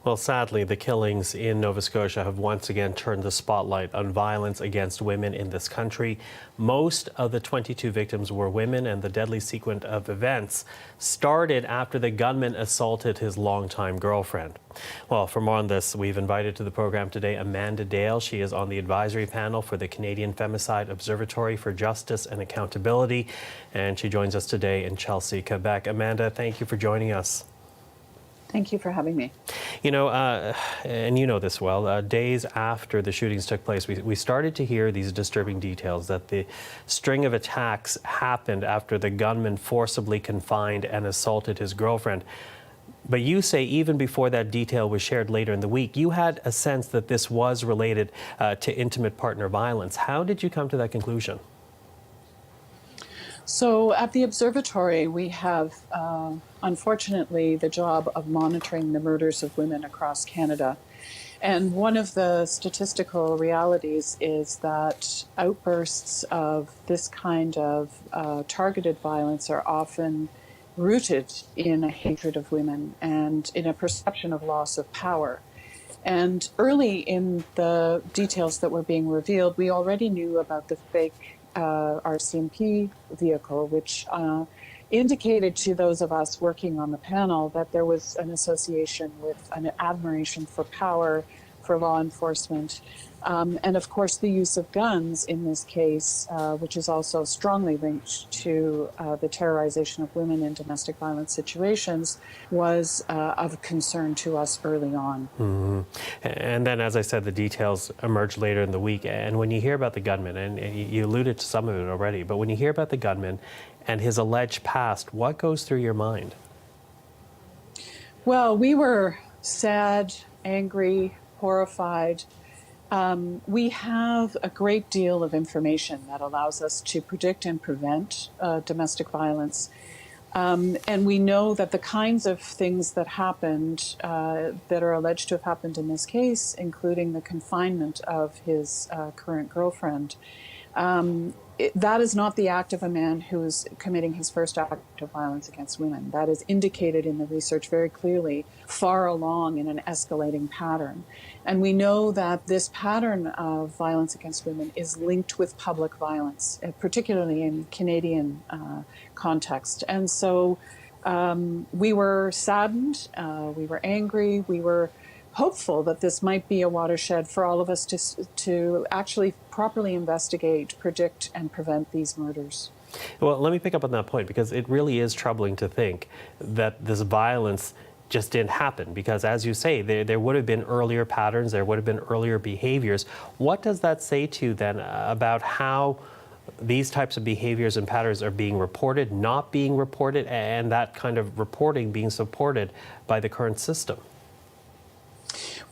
Well, sadly, the killings in Nova Scotia have once again turned the spotlight on violence against women in this country. Most of the 22 victims were women, and the deadly sequence of events started after the gunman assaulted his longtime girlfriend. Well, for more on this, we've invited to the program today Amanda Dale. She is on the advisory panel for the Canadian Femicide Observatory for Justice and Accountability, and she joins us today in Chelsea, Quebec. Amanda, thank you for joining us. Thank you for having me. You know, and you know this well, days after the shootings took place, we started to hear these disturbing details that the string of attacks happened after the gunman forcibly confined and assaulted his girlfriend. But you say even before that detail was shared later in the week, you had a sense that this was related to intimate partner violence. How did you come to that conclusion? So at the observatory, we have, unfortunately, the job of monitoring the murders of women across Canada. And one of the statistical realities is that outbursts of this kind of targeted violence are often rooted in a hatred of women and in a perception of loss of power. And early in the details that were being revealed, we already knew about the fake RCMP vehicle, which indicated to those of us working on the panel that there was an association with an admiration for power, for law enforcement, and of course the use of guns in this case, which is also strongly linked to the terrorization of women in domestic violence situations, was of concern to us early on. Mm-hmm. And then, as I said, the details emerged later in the week. And when you hear about the gunman, and you alluded to some of it already, but when you hear about the gunman and his alleged past, what goes through your mind? Well, we were sad, angry, horrified. We have a great deal of information that allows us to predict and prevent domestic violence. And we know that the kinds of things that happened, that are alleged to have happened in this case, including the confinement of his current girlfriend, that is not the act of a man who is committing his first act of violence against women. That is indicated in the research very clearly, far along in an escalating pattern. And we know that this pattern of violence against women is linked with public violence, particularly in Canadian context. And so we were saddened, we were angry, we were hopeful that this might be a watershed for all of us to actually properly investigate, predict, and prevent these murders. Well, let me pick up on that point, because it really is troubling to think that this violence just didn't happen, because as you say, there would have been earlier patterns, there would have been earlier behaviors. What does that say to you then about how these types of behaviors and patterns are being reported, not being reported, and that kind of reporting being supported by the current system?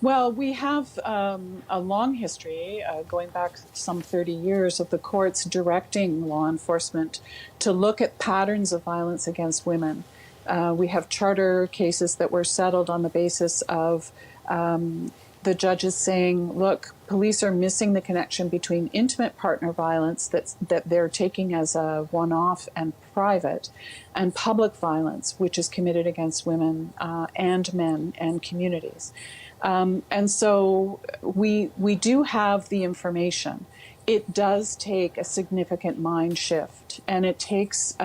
Well, we have a long history, going back some 30 years, of the courts directing law enforcement to look at patterns of violence against women. We have charter cases that were settled on the basis of the judges saying, look, police are missing the connection between intimate partner violence that they're taking as a one-off and private, and public violence, which is committed against women and men and communities. And so we do have the information. It does take a significant mind shift, and it takes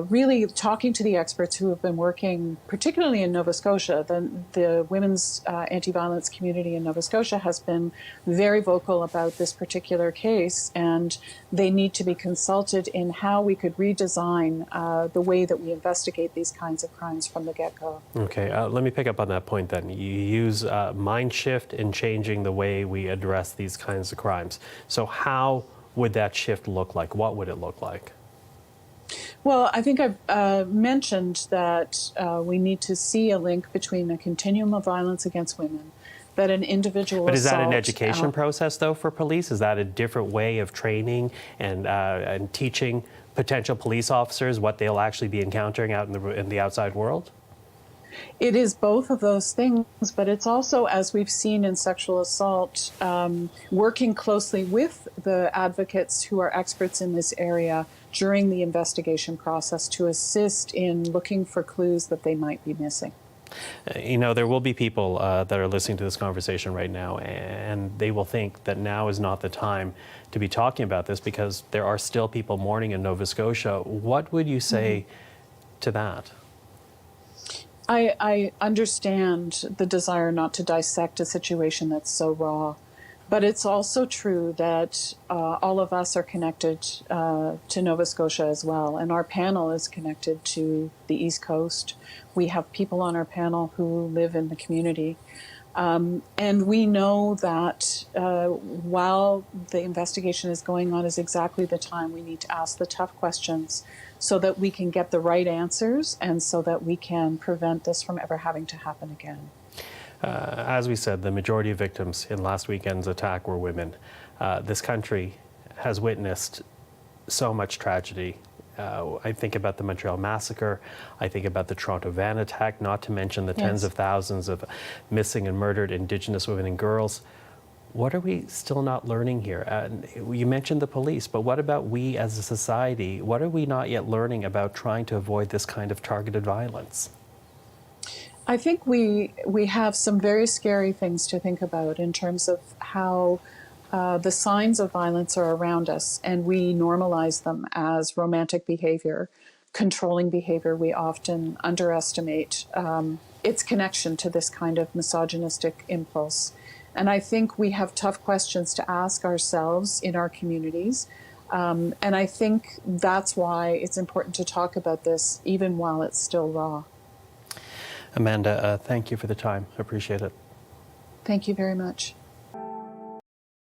really talking to the experts who have been working, particularly in Nova Scotia. The women's anti-violence community in Nova Scotia has been very vocal about this particular case, and they need to be consulted in how we could redesign the way that we investigate these kinds of crimes from the get-go. Okay, let me pick up on that point then. You use mind shift in changing the way we address these kinds of crimes. So how would that shift look like? What would it look like? Well, I think I've mentioned that we need to see a link between a continuum of violence against women, that an individual But is that an assault, education process, though, for police? Is that a different way of training and teaching potential police officers what they'll actually be encountering out in the outside world? It is both of those things, but it's also, as we've seen in sexual assault, working closely with the advocates who are experts in this area during the investigation process to assist in looking for clues that they might be missing. You know, there will be people that are listening to this conversation right now, and they will think that now is not the time to be talking about this because there are still people mourning in Nova Scotia. What would you say to that? I understand the desire not to dissect a situation that's so raw, but it's also true that all of us are connected to Nova Scotia as well, and our panel is connected to the East Coast. We have people on our panel who live in the community. And we know that while the investigation is going on is exactly the time we need to ask the tough questions so that we can get the right answers and so that we can prevent this from ever having to happen again. As we said, the majority of victims in last weekend's attack were women. This country has witnessed so much tragedy. I think about the Montreal massacre. I think about the Toronto van attack, not to mention the tens of thousands of missing and murdered Indigenous women and girls. What are we still not learning here? You mentioned the police, but what about we as a society? What are we not yet learning about trying to avoid this kind of targeted violence? I think we have some very scary things to think about in terms of how the signs of violence are around us, and we normalize them as romantic behavior, controlling behavior. We often underestimate its connection to this kind of misogynistic impulse. And I think we have tough questions to ask ourselves in our communities. And I think that's why it's important to talk about this, even while it's still raw. Amanda, thank you for the time. Appreciate it. Thank you very much.